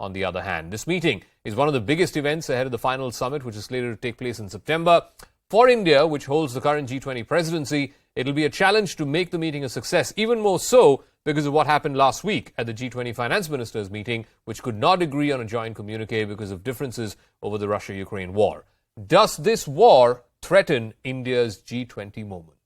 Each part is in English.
on the other hand. This meeting is one of the biggest events ahead of the final summit, which is slated to take place in September. For India, which holds the current G20 presidency, it'll be a challenge to make the meeting a success, even more so because of what happened last week at the G20 finance ministers meeting, which could not agree on a joint communique because of differences over the Russia-Ukraine war. Does this war threaten India's G20 moment?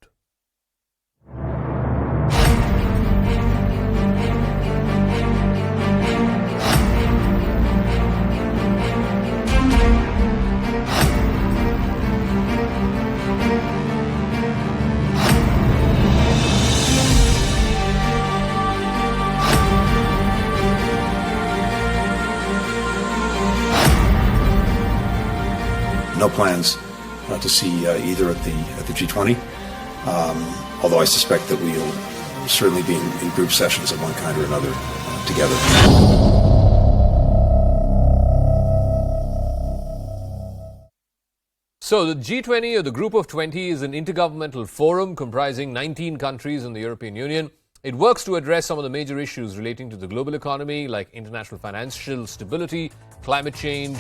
No plans to see either at the G20, although I suspect that we'll certainly be in group sessions of one kind or another together. So the G20, or the Group of 20, is an intergovernmental forum comprising 19 countries in the European Union. It works to address some of the major issues relating to the global economy, like international financial stability, climate change,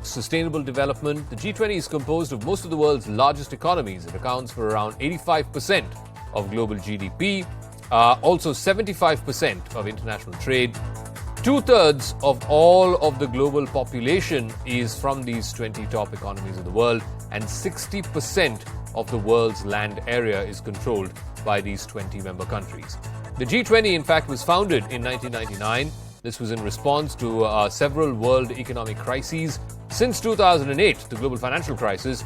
sustainable development. The G20 is composed of most of the world's largest economies. It accounts for around 85% of global GDP, also 75% of international trade. 2/3 of all of the global population is from these 20 top economies of the world, and 60% of the world's land area is controlled by these 20 member countries. The G20, in fact, was founded in 1999. This was in response to several world economic crises. Since 2008, the global financial crisis,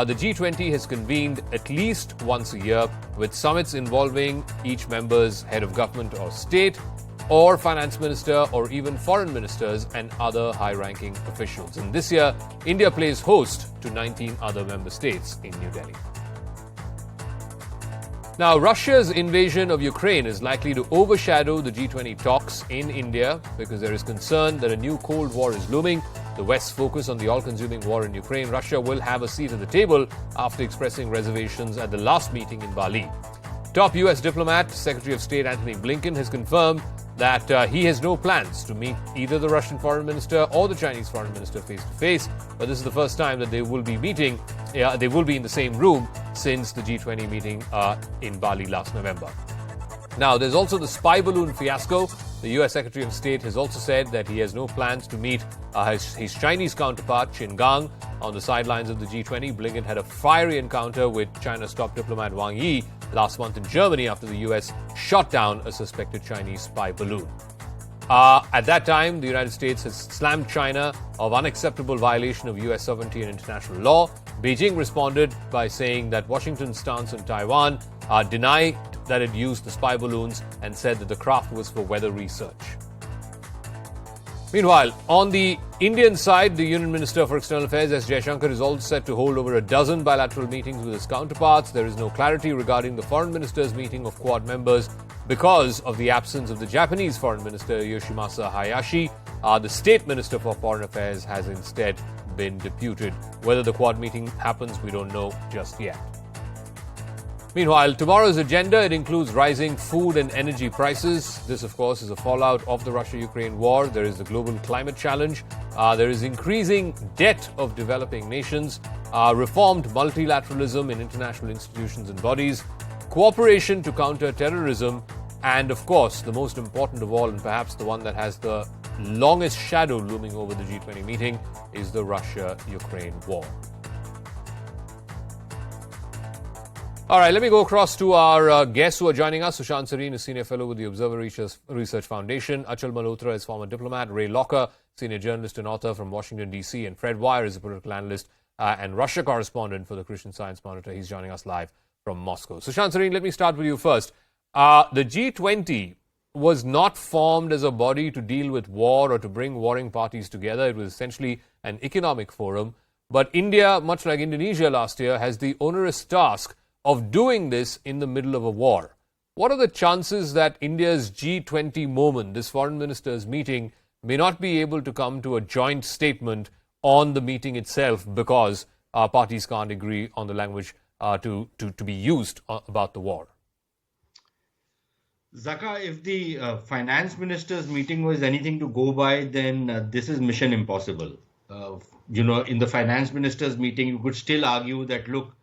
the G20 has convened at least once a year, with summits involving each member's head of government or state, or finance minister, or even foreign ministers and other high-ranking officials. And this year, India plays host to 19 other member states in New Delhi. Now, Russia's invasion of Ukraine is likely to overshadow the G20 talks in India because there is concern that a new Cold War is looming. The West's focus on the all-consuming war in Ukraine, Russia will have a seat at the table after expressing reservations at the last meeting in Bali. Top U.S. diplomat, Secretary of State Antony Blinken, has confirmed that he has no plans to meet either the Russian foreign minister or the Chinese foreign minister face-to-face. But this is the first time that they will be meeting. They will be in the same room since the G20 meeting in Bali last November. Now, there's also the spy balloon fiasco. The U.S. Secretary of State has also said that he has no plans to meet his Chinese counterpart, Qin Gang, on the sidelines of the G20. Blinken had a fiery encounter with China's top diplomat Wang Yi last month in Germany after the U.S. shot down a suspected Chinese spy balloon. At that time, the United States has slammed China of unacceptable violation of U.S. sovereignty and international law. Beijing responded by saying that Washington's stance on Taiwan denied that it used the spy balloons and said that the craft was for weather research. Meanwhile, on the Indian side, the Union Minister for External Affairs, S. Jaishankar, is also set to hold over a dozen bilateral meetings with his counterparts. There is no clarity regarding the foreign ministers' meeting of Quad members because of the absence of the Japanese Foreign Minister Yoshimasa Hayashi. The State Minister for Foreign Affairs has instead been deputed. Whether the Quad meeting happens, we don't know just yet. Meanwhile, tomorrow's agenda, it includes rising food and energy prices. This, of course, is a fallout of the Russia-Ukraine war. There is the global climate challenge. There is increasing debt of developing nations, reformed multilateralism in international institutions and bodies, cooperation to counter terrorism, and, of course, the most important of all, and perhaps the one that has the longest shadow looming over the G20 meeting, is the Russia-Ukraine war. All right, let me go across to our guests who are joining us. Sushant Sareen is Senior Fellow with the Observer Research Foundation. Achal Malhotra is former diplomat. Ray Locker, Senior Journalist and author from Washington, D.C. And Fred Wire is a political analyst and Russia correspondent for the Christian Science Monitor. He's joining us live from Moscow. Sushant Sareen, let me start with you first. The G20 was not formed as a body to deal with war or to bring warring parties together. It was essentially an economic forum. But India, much like Indonesia last year, has the onerous task of doing this in the middle of a war. What are the chances that India's G20 moment, this foreign ministers' meeting, may not be able to come to a joint statement on the meeting itself because parties can't agree on the language to be used about the war? Zaka, if the finance minister's meeting was anything to go by, then this is mission impossible. In the finance minister's meeting, you could still argue that, look,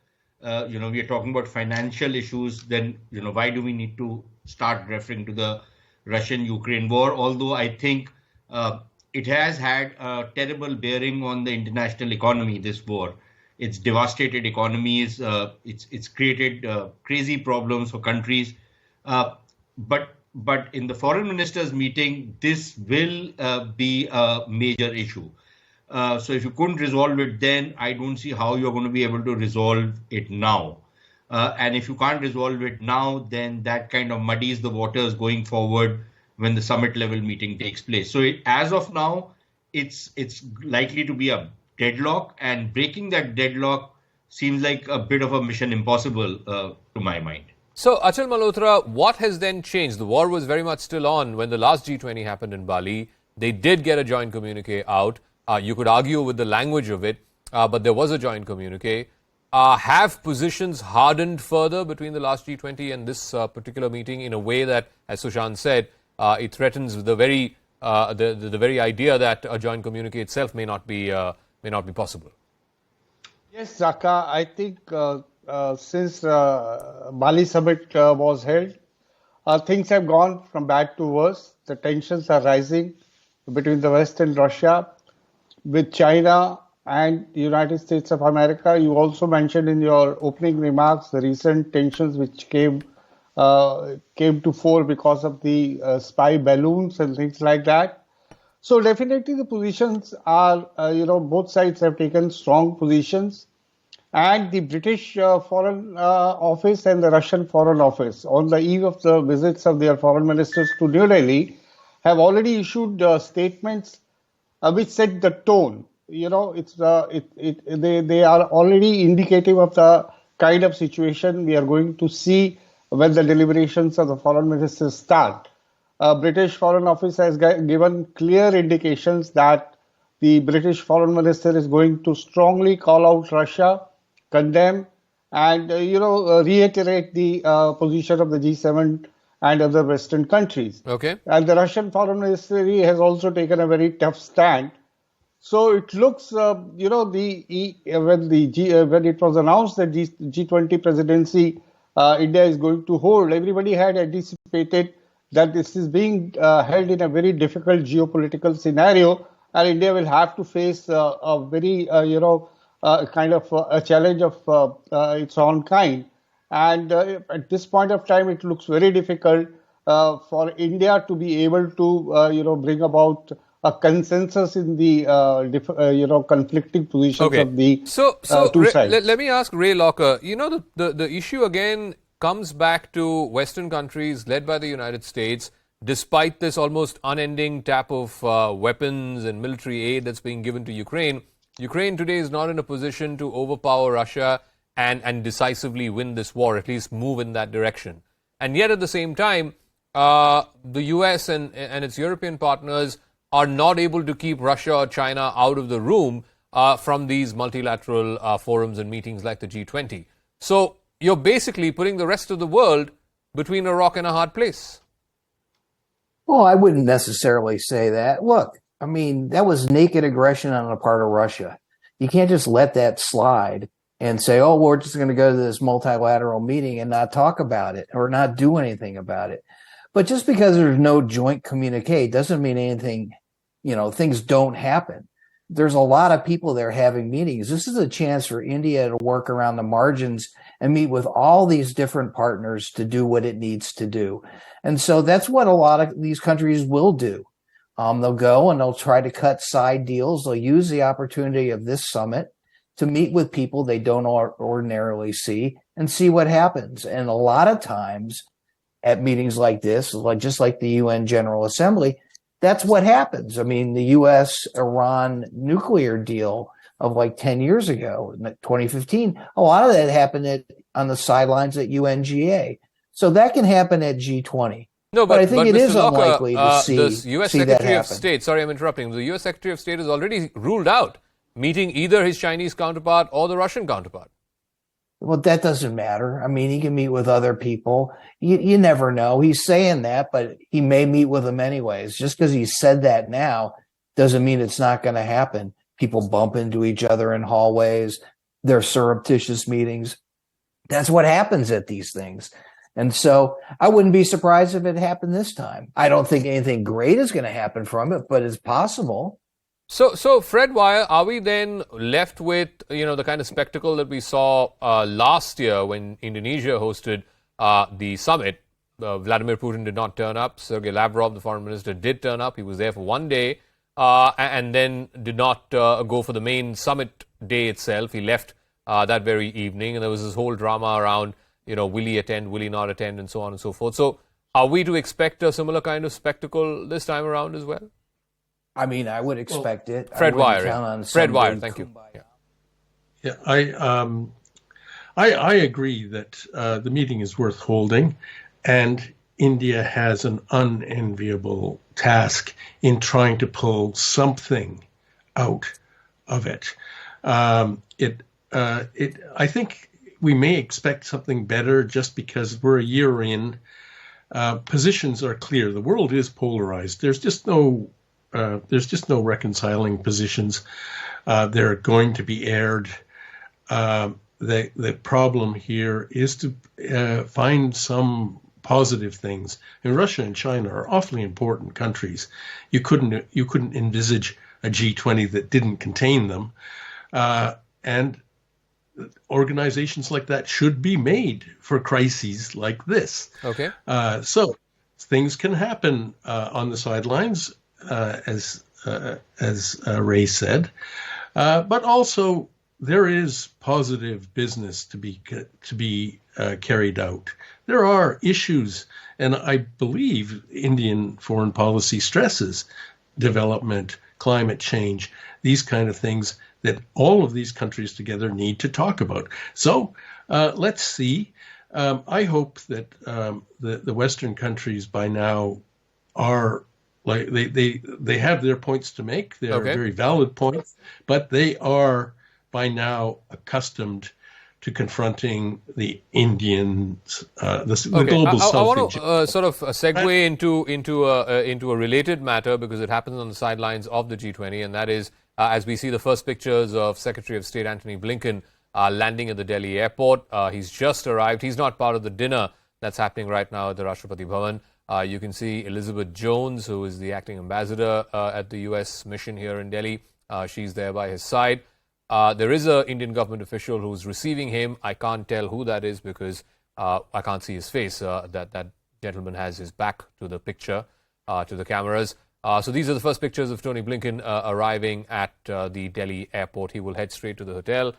we are talking about financial issues, then, why do we need to start referring to the Russian-Ukraine war? Although I think it has had a terrible bearing on the international economy, this war. It's devastated economies. It's created crazy problems for countries. But in the foreign ministers meeting, this will be a major issue. So if you couldn't resolve it then, I don't see how you're going to be able to resolve it now. And if you can't resolve it now, then that kind of muddies the waters going forward when the summit level meeting takes place. So as of now, it's likely to be a deadlock, and breaking that deadlock seems like a bit of a mission impossible to my mind. So, Achal Malhotra, what has then changed? The war was very much still on when the last G20 happened in Bali. They did get a joint communique out. You could argue with the language of it, but there was a joint communique. Have positions hardened further between the last G20 and this particular meeting in a way that, as Sushant said, it threatens the very idea that a joint communique itself may not be possible? Yes, Zaka, I think since Bali summit was held, things have gone from bad to worse. The tensions are rising between the West and Russia, with China and the United States of America. You also mentioned in your opening remarks the recent tensions which came to fore because of the spy balloons and things like that. So definitely the positions are, both sides have taken strong positions. And the British Foreign Office and the Russian Foreign Office, on the eve of the visits of their foreign ministers to New Delhi, have already issued statements which set the tone. They are already indicative of the kind of situation we are going to see when the deliberations of the foreign ministers start. British Foreign Office has given clear indications that the British Foreign Minister is going to strongly call out Russia, condemn, and reiterate the position of the G7 and other Western countries. Okay. And the Russian Foreign Ministry has also taken a very tough stand. So it looks, when it was announced that G20 Presidency India is going to hold, everybody had anticipated that this is being held in a very difficult geopolitical scenario, and India will have to face a very, kind of a challenge of its own kind. And at this point of time, it looks very difficult for India to be able to, bring about a consensus in the, conflicting positions of the two sides. Let me ask Ray Locker. The issue again comes back to Western countries led by the United States, despite this almost unending tap of weapons and military aid that's being given to Ukraine. Ukraine today is not in a position to overpower Russia and decisively win this war, at least move in that direction. And yet at the same time, the US and its European partners are not able to keep Russia or China out of the room from these multilateral forums and meetings like the G20. So you're basically putting the rest of the world between a rock and a hard place. Well, I wouldn't necessarily say that. Look, I mean, that was naked aggression on the part of Russia. You can't just let that slide and say, oh, we're just going to go to this multilateral meeting and not talk about it or not do anything about it. But just because there's no joint communique doesn't mean anything, things don't happen. There's a lot of people there having meetings. This is a chance for India to work around the margins and meet with all these different partners to do what it needs to do. And so that's what a lot of these countries will do. They'll go and they'll try to cut side deals. They'll use the opportunity of this summit to meet with people they don't ordinarily see and see what happens. And a lot of times at meetings like this, just like the UN General Assembly, that's what happens. I mean, the U.S.-Iran nuclear deal of 10 years ago, in 2015, a lot of that happened on the sidelines at UNGA. So that can happen at G20. No, but I think it is unlikely to see the U.S. that Secretary happen. of State, sorry I'm interrupting, the U.S. Secretary of State has already ruled out meeting either his Chinese counterpart or the Russian counterpart. Well, that doesn't matter. I mean, he can meet with other people. You never know. He's saying that, but he may meet with them anyways. Just because he said that now doesn't mean it's not going to happen. People bump into each other in hallways. There are surreptitious meetings. That's what happens at these things. And so I wouldn't be surprised if it happened this time. I don't think anything great is going to happen from it, but it's possible. So Fred, why are we then left with, the kind of spectacle that we saw last year when Indonesia hosted the summit? Vladimir Putin did not turn up. Sergei Lavrov, the foreign minister, did turn up. He was there for one day and then did not go for the main summit day itself. He left that very evening, and there was this whole drama around, will he attend, will he not attend, and so on and so forth. So are we to expect a similar kind of spectacle this time around as well? I mean, I would expect it. Fred Wire. Fred Wire, thank you. Yeah, I agree that the meeting is worth holding, and India has an unenviable task in trying to pull something out of it. I think we may expect something better just because we're a year in. Positions are clear. The world is polarized. There's just no reconciling positions. They're going to be aired. The problem here is to find some positive things. And Russia and China are awfully important countries. You couldn't envisage a G20 that didn't contain them. And organizations like that should be made for crises like this. Okay. So things can happen on the sidelines. As Ray said, but also there is positive business to be carried out. There are issues, and I believe Indian foreign policy stresses development, climate change, these kind of things that all of these countries together need to talk about. So let's see. I hope that the Western countries by now are. Like they have their points to make. They're very valid points, but they are by now accustomed to confronting the Indians, the global South. I want to sort of segue into a related matter because it happens on the sidelines of the G20, and that is as we see the first pictures of Secretary of State Antony Blinken landing at the Delhi airport. He's just arrived. He's not part of the dinner that's happening right now at the Rashtrapati Bhavan. You can see Elizabeth Jones, who is the acting ambassador at the U.S. mission here in Delhi. She's there by his side. There is an Indian government official who's receiving him. I can't tell who that is because I can't see his face. That gentleman has his back to the picture, to the cameras. So these are the first pictures of Tony Blinken arriving at the Delhi airport. He will head straight to the hotel.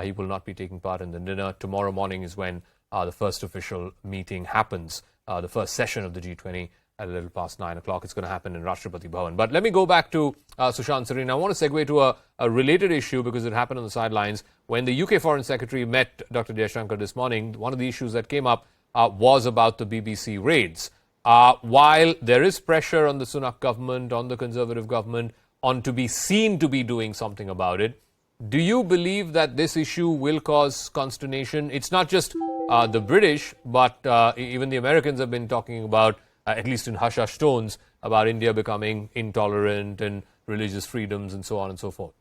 He will not be taking part in the dinner. Tomorrow morning is when the first official meeting happens. The first session of the G20 at a little past 9 o'clock. It's going to happen in Rashtrapati Bhavan. But let me go back to Sushant Sareen. I want to segue to a related issue because it happened on the sidelines. When the UK Foreign Secretary met Dr. Jaishankar this morning, one of the issues that came up was about the BBC raids. While there is pressure on the Sunak government, on the Conservative government, on to be seen to be doing something about it, do you believe that this issue will cause consternation? It's not just the British, but even the Americans have been talking about, at least in hush-hush tones, about India becoming intolerant and religious freedoms and so on and so forth.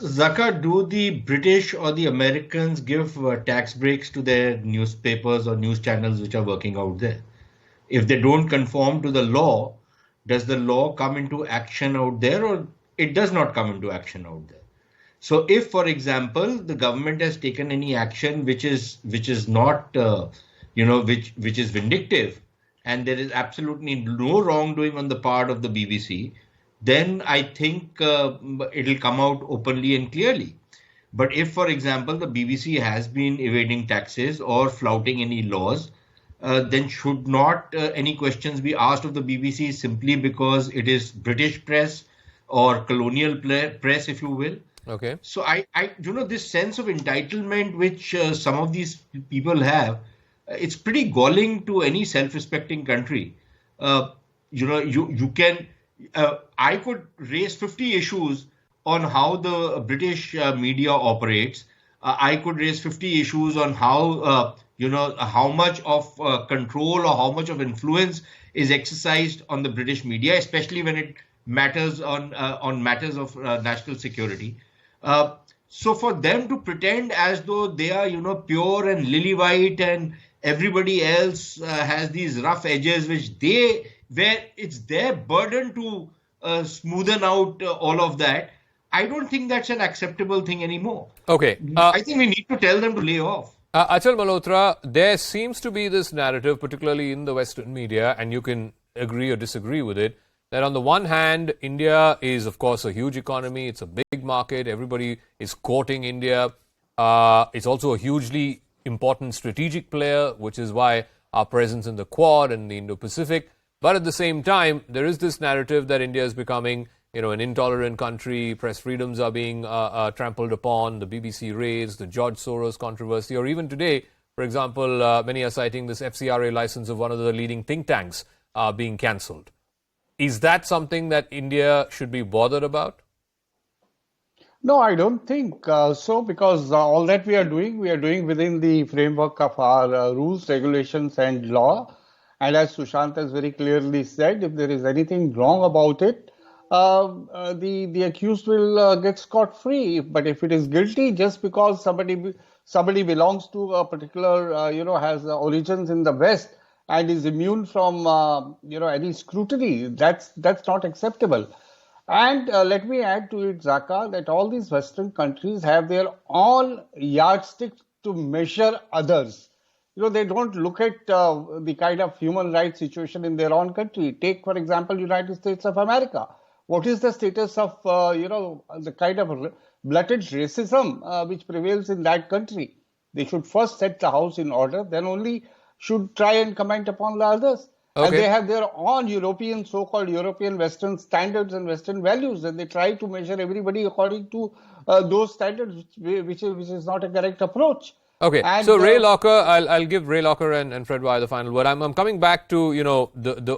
Zaka, do the British or the Americans give tax breaks to their newspapers or news channels which are working out there? If they don't conform to the law, does the law come into action out there or it does not come into action out there? So if, for example, the government has taken any action which is not, which is vindictive, and there is absolutely no wrongdoing on the part of the BBC, then I think it'll come out openly and clearly. But if, for example, the BBC has been evading taxes or flouting any laws, then should not any questions be asked of the BBC simply because it is British press or colonial press, if you will. Okay. So I this sense of entitlement which some of these people have, it's pretty galling to any self-respecting country. You can. I could raise 50 issues on how the British media operates, I could raise 50 issues on how, how much of control or how much of influence is exercised on the British media, especially when it matters on matters of national security. So for them to pretend as though they are, pure and lily white and everybody else has these rough edges, where it's their burden to smoothen out all of that. I don't think that's an acceptable thing anymore. Okay. I think we need to tell them to lay off. Achal Malhotra, there seems to be this narrative, particularly in the Western media, and you can agree or disagree with it, that on the one hand, India is, of course, a huge economy. It's a big market. Everybody is courting India. It's also a hugely important strategic player, which is why our presence in the Quad and the Indo-Pacific. But at the same time, there is this narrative that India is becoming an intolerant country, press freedoms are being trampled upon, the BBC raids, the George Soros controversy, or even today, for example, many are citing this FCRA license of one of the leading think tanks being cancelled. Is that something that India should be bothered about? No, I don't think so, because all that we are doing within the framework of our rules, regulations, and law. And as Sushant has very clearly said, if there is anything wrong about it, the accused will get scot-free. But if it is guilty, just because somebody belongs to a particular, has origins in the West and is immune from, any scrutiny, that's not acceptable. And let me add to it, Zaka, that all these Western countries have their own yardsticks to measure others. They don't look at the kind of human rights situation in their own country. Take, for example, United States of America. What is the status of, the kind of blatant racism which prevails in that country? They should first set the house in order, then only should try and comment upon the others. Okay. And they have their own so-called European Western standards and Western values, and they try to measure everybody according to those standards, which is not a correct approach. Okay, and so Ray Locker, I'll give Ray Locker and Fred Wire the final word. I'm coming back to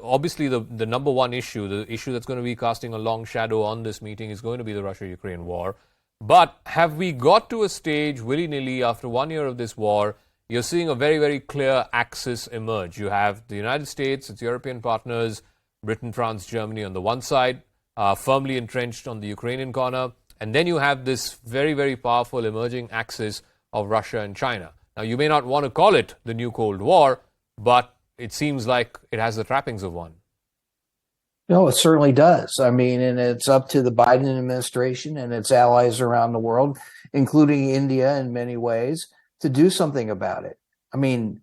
obviously the number one issue, the issue that's going to be casting a long shadow on this meeting is going to be the Russia-Ukraine war. But have we got to a stage willy-nilly after 1 year of this war? You're seeing a very, very clear axis emerge. You have the United States, its European partners, Britain, France, Germany on the one side, firmly entrenched on the Ukrainian corner, and then you have this very, very powerful emerging axis of Russia and China. Now, you may not want to call it the new Cold War, but it seems like it has the trappings of one. No, it certainly does. I mean, and it's up to the Biden administration and its allies around the world, including India in many ways, to do something about it. I mean,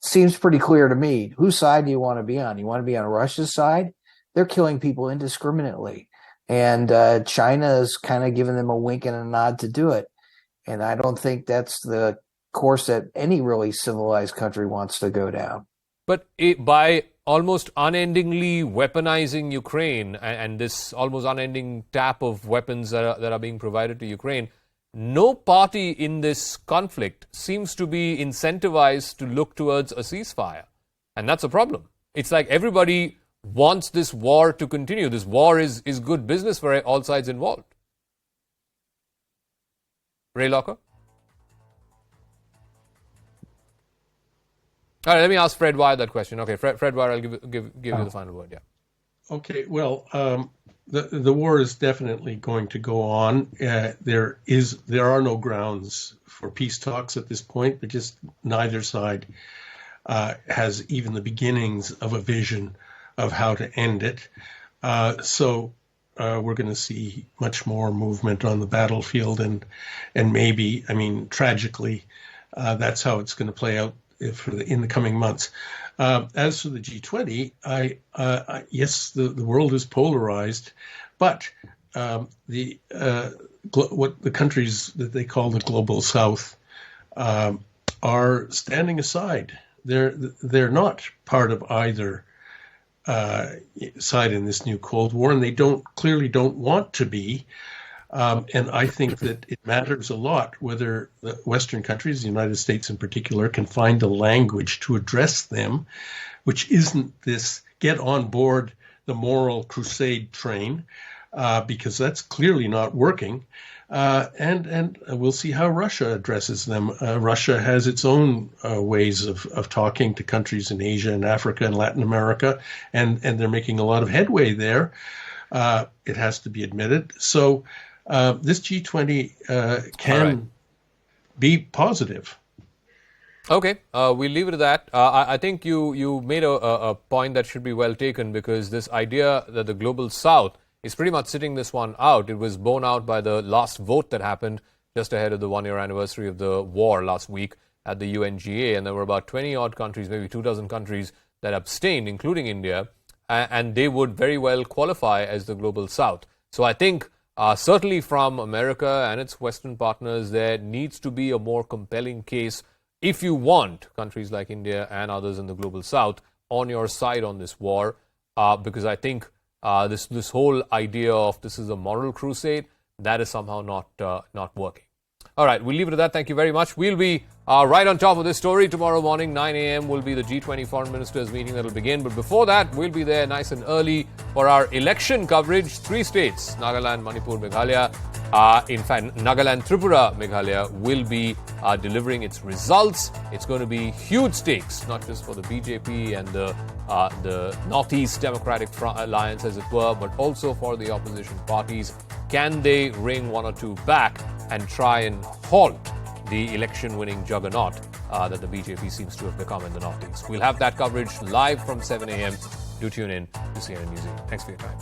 it seems pretty clear to me. Whose side do you want to be on? You want to be on Russia's side? They're killing people indiscriminately. And China is kind of giving them a wink and a nod to do it. And I don't think that's the course that any really civilized country wants to go down. But by almost unendingly weaponizing Ukraine and this almost unending tap of weapons that are being provided to Ukraine, no party in this conflict seems to be incentivized to look towards a ceasefire. And that's a problem. It's like everybody wants this war to continue. This war is good business for all sides involved. Ray Locker? All right, let me ask Fred Wire that question. Okay, Fred Wire, I'll give you the final word. Yeah. Okay. Well, the war is definitely going to go on. There are no grounds for peace talks at this point, but just neither side has even the beginnings of a vision of how to end it. So we're going to see much more movement on the battlefield, and maybe, I mean, tragically, that's how it's going to play out in the coming months. As for the G20, yes, the world is polarized, but what the countries that they call the global South are standing aside. They're not part of either side in this new Cold War, and they clearly don't want to be. And I think that it matters a lot whether the Western countries, the United States in particular, can find a language to address them, which isn't this get on board the moral crusade train, because that's clearly not working. And we'll see how Russia addresses them. Russia has its own ways of talking to countries in Asia and Africa and Latin America, and they're making a lot of headway there. It has to be admitted. So this G20 can be positive. Okay, we'll leave it at that. I think you made a point that should be well taken, because this idea that the global south is pretty much sitting this one out. It was borne out by the last vote that happened just ahead of the one-year anniversary of the war last week at the UNGA, and there were about 20-odd countries, maybe 24 countries, that abstained, including India, and they would very well qualify as the global south. So I think certainly from America and its Western partners, there needs to be a more compelling case if you want countries like India and others in the global south on your side on this war, because I think this whole idea of this is a moral crusade, that is somehow not working. All right, we'll leave it at that. Thank you very much. We'll be right on top of this story tomorrow morning. 9 a.m. will be the G20 foreign ministers meeting that will begin. But before that, we'll be there nice and early for our election coverage. 3 states, Nagaland, Manipur, Meghalaya. In fact, Nagaland, Tripura, Meghalaya will be delivering its results. It's going to be huge stakes, not just for the BJP and the Northeast Democratic Alliance, as it were, but also for the opposition parties. Can they ring one or two back and try and halt the election-winning juggernaut that the BJP seems to have become in the Northeast? We'll have that coverage live from 7 a.m. Do tune in to CNN News 8. Thanks for your time.